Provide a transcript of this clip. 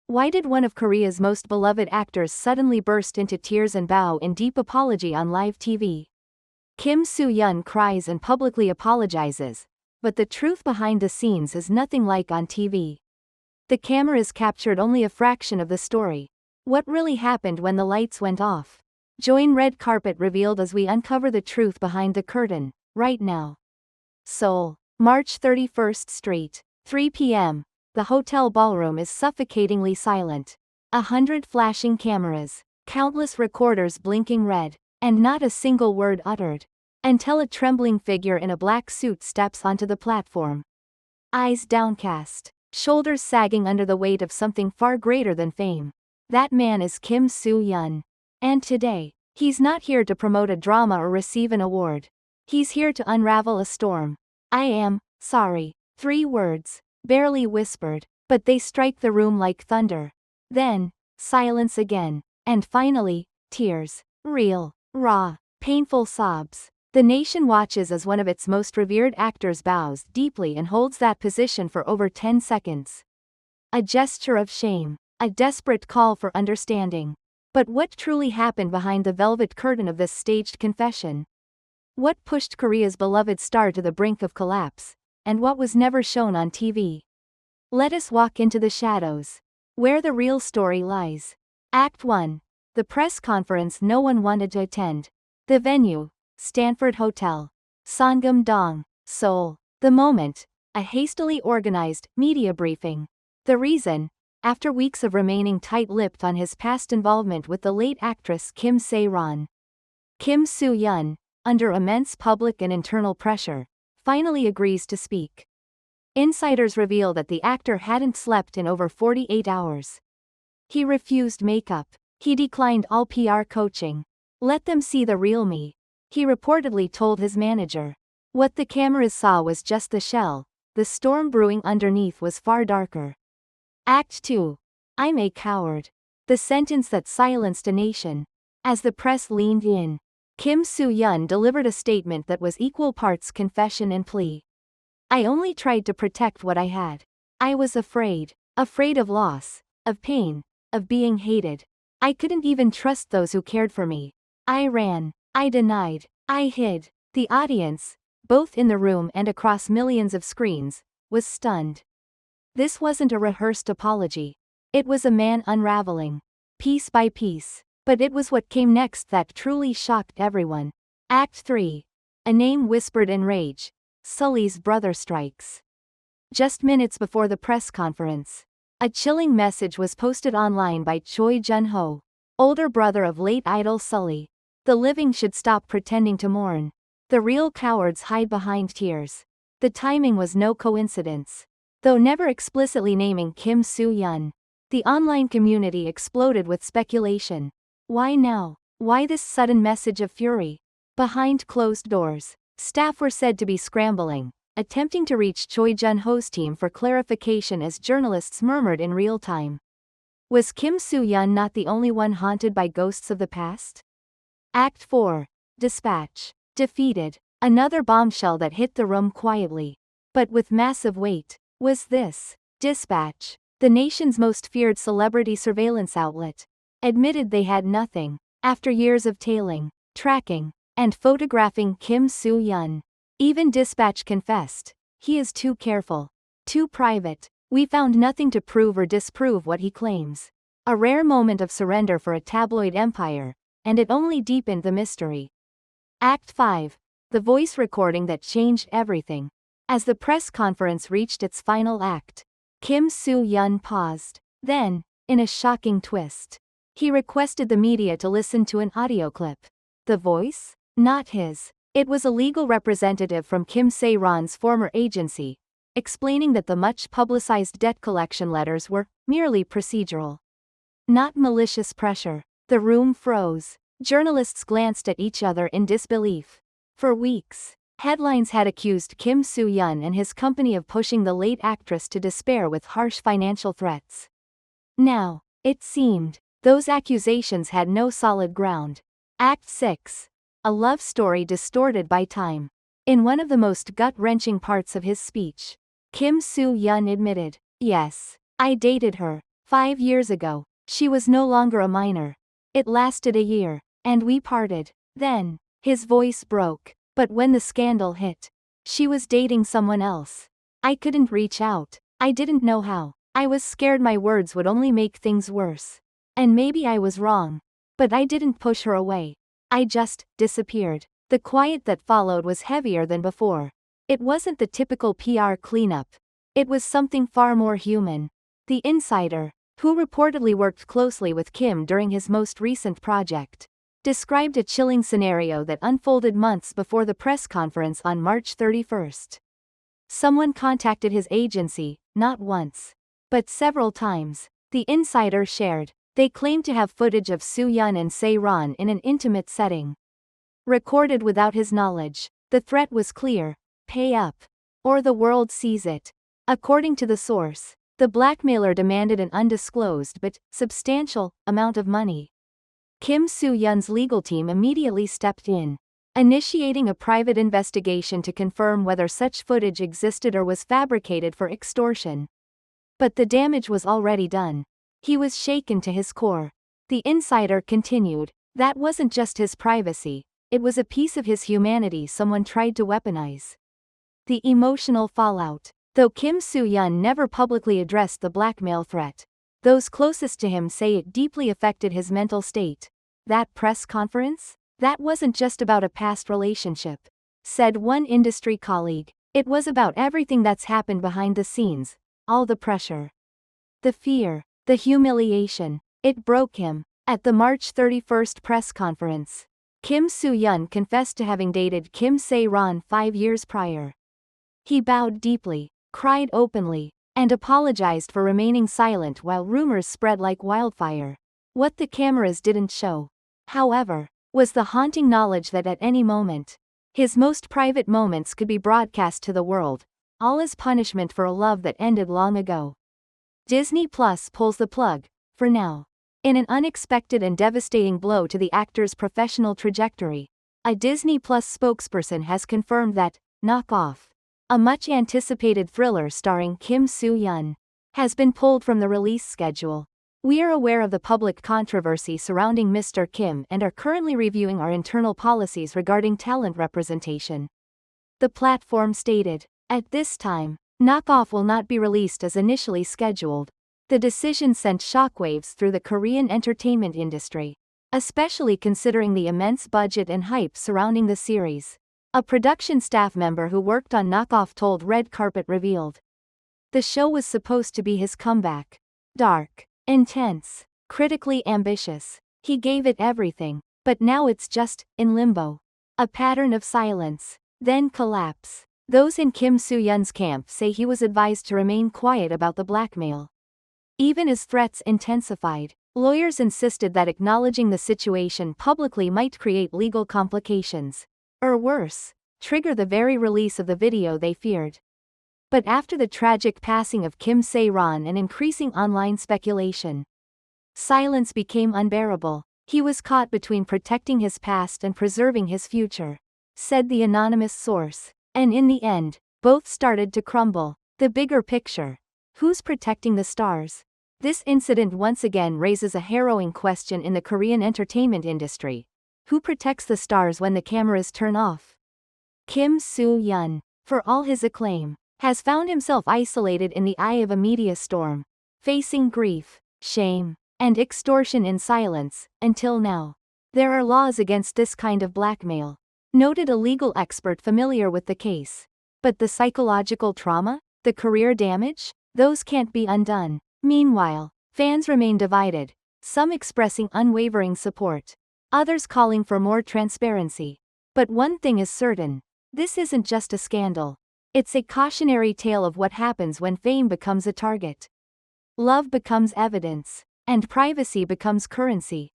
Why did one of Korea's most beloved actors suddenly burst into tears and bow in deep apology on live TV? Kim Soo Hyun cries and publicly apologizes, but the truth behind the scenes is nothing like on TV. The cameras captured only a fraction of the story. What really happened when the lights went off? Join Red Carpet Revealed as we uncover the truth behind the curtain, right now. Seoul, March 31st Street, 3 p.m. The hotel ballroom is suffocatingly silent. 100 flashing cameras, countless recorders blinking red, and not a single word uttered, until a trembling figure in a black suit steps onto the platform. Eyes downcast, shoulders sagging under the weight of something far greater than fame. That man is Kim Soo Hyun. And today, he's not here to promote a drama or receive an award. He's here to unravel a storm. I am sorry. 3 words, barely whispered, but they strike the room like thunder. Then, silence again, and finally, tears. Real, raw, painful sobs. The nation watches as one of its most revered actors bows deeply and holds that position for over 10 seconds. A gesture of shame, a desperate call for understanding. But what truly happened behind the velvet curtain of this staged confession? What pushed Korea's beloved star to the brink of collapse, and what was never shown on TV? Let us walk into the shadows, where the real story lies. Act 1. The press conference no one wanted to attend. The venue, Stanford Hotel, Sangam-dong, Seoul. The moment, a hastily organized media briefing. The reason, after weeks of remaining tight-lipped on his past involvement with the late actress Kim Se-ron. Kim Soo Hyun, under immense public and internal pressure, finally agrees to speak. Insiders reveal that the actor hadn't slept in over 48 hours. He refused makeup. He declined all PR coaching. Let them see the real me, he reportedly told his manager. What the cameras saw was just the shell. The storm brewing underneath was far darker. Act 2. I'm a coward. The sentence that silenced a nation. As the press leaned in, Kim Soo Hyun delivered a statement that was equal parts confession and plea. I only tried to protect what I had. I was afraid. Afraid of loss, of pain, of being hated. I couldn't even trust those who cared for me. I ran. I denied. I hid. The audience, both in the room and across millions of screens, was stunned. This wasn't a rehearsed apology. It was a man unraveling, piece by piece. But it was what came next that truly shocked everyone. Act 3. A name whispered in rage. Sully's brother strikes. Just minutes before the press conference, a chilling message was posted online by Choi Jun-ho, older brother of late idol Sully. The living should stop pretending to mourn. The real cowards hide behind tears. The timing was no coincidence. Though never explicitly naming Kim Soo Hyun, the online community exploded with speculation. Why now? Why this sudden message of fury? Behind closed doors, staff were said to be scrambling, attempting to reach Choi Jun-ho's team for clarification as journalists murmured in real time. Was Kim Soo Hyun not the only one haunted by ghosts of the past? Act 4. Dispatch. Defeated. Another bombshell that hit the room quietly, but with massive weight. Was this Dispatch, the nation's most feared celebrity surveillance outlet, admitted they had nothing, after years of tailing, tracking, and photographing Kim Soo Hyun. Even Dispatch confessed, he is too careful, too private. We found nothing to prove or disprove what he claims. A rare moment of surrender for a tabloid empire, and it only deepened the mystery. Act 5. The voice recording that changed everything. As the press conference reached its final act, Kim Soo Hyun paused. Then, in a shocking twist, he requested the media to listen to an audio clip. The voice? Not his. It was a legal representative from Kim Se-ron's former agency, explaining that the much-publicized debt collection letters were merely procedural, not malicious pressure. The room froze. Journalists glanced at each other in disbelief. For weeks, headlines had accused Kim Soo Hyun and his company of pushing the late actress to despair with harsh financial threats. Now, it seemed, those accusations had no solid ground. Act 6. A love story distorted by time. In one of the most gut-wrenching parts of his speech, Kim Soo Hyun admitted, "Yes, I dated her 5 years ago, she was no longer a minor. It lasted a year, and we parted. Then, his voice broke. But when the scandal hit, she was dating someone else. I couldn't reach out. I didn't know how. I was scared my words would only make things worse. And maybe I was wrong. But I didn't push her away. I just disappeared. The quiet that followed was heavier than before. It wasn't the typical PR cleanup. It was something far more human. The insider, who reportedly worked closely with Kim during his most recent project, described a chilling scenario that unfolded months before the press conference on March 31st. Someone contacted his agency, not once, but several times. The insider shared. They claimed to have footage of Soo Hyun and Se-ron in an intimate setting. Recorded without his knowledge. The threat was clear: pay up, or the world sees it. According to the source, the blackmailer demanded an undisclosed but substantial amount of money. Kim Soo Hyun's legal team immediately stepped in, initiating a private investigation to confirm whether such footage existed or was fabricated for extortion. But the damage was already done. He was shaken to his core. The insider continued, that wasn't just his privacy, it was a piece of his humanity someone tried to weaponize. The emotional fallout. Though Kim Soo Hyun never publicly addressed the blackmail threat, those closest to him say it deeply affected his mental state. That press conference? That wasn't just about a past relationship, said one industry colleague. It was about everything that's happened behind the scenes, all the pressure, the fear, the humiliation. It broke him. At the March 31st press conference, Kim Soo Hyun confessed to having dated Kim Se-ron 5 years prior. He bowed deeply, cried openly, and apologized for remaining silent while rumors spread like wildfire. What the cameras didn't show, however, was the haunting knowledge that at any moment, his most private moments could be broadcast to the world, all as punishment for a love that ended long ago. Disney Plus pulls the plug, for now. In an unexpected and devastating blow to the actor's professional trajectory, a Disney Plus spokesperson has confirmed that Knock Off, a much-anticipated thriller starring Kim Soo Hyun, has been pulled from the release schedule. We are aware of the public controversy surrounding Mr. Kim and are currently reviewing our internal policies regarding talent representation. The platform stated, at this time, Knock Off will not be released as initially scheduled. The decision sent shockwaves through the Korean entertainment industry, especially considering the immense budget and hype surrounding the series. A production staff member who worked on Knock Off told Red Carpet revealed. The show was supposed to be his comeback. Dark, intense, critically ambitious. He gave it everything, but now it's just in limbo. A pattern of silence, then collapse. Those in Kim Soo Hyun's camp say he was advised to remain quiet about the blackmail. Even as threats intensified, lawyers insisted that acknowledging the situation publicly might create legal complications. Or worse, trigger the very release of the video they feared. But after the tragic passing of Kim Se-ron and increasing online speculation, silence became unbearable. He was caught between protecting his past and preserving his future, said the anonymous source. And in the end, both started to crumble. The bigger picture. Who's protecting the stars? This incident once again raises a harrowing question in the Korean entertainment industry. Who protects the stars when the cameras turn off? Kim Soo Hyun, for all his acclaim, has found himself isolated in the eye of a media storm, facing grief, shame, and extortion in silence, until now. There are laws against this kind of blackmail, noted a legal expert familiar with the case. But the psychological trauma, the career damage, those can't be undone. Meanwhile, fans remain divided, some expressing unwavering support, others calling for more transparency. But one thing is certain, this isn't just a scandal. It's a cautionary tale of what happens when fame becomes a target, love becomes evidence, and privacy becomes currency.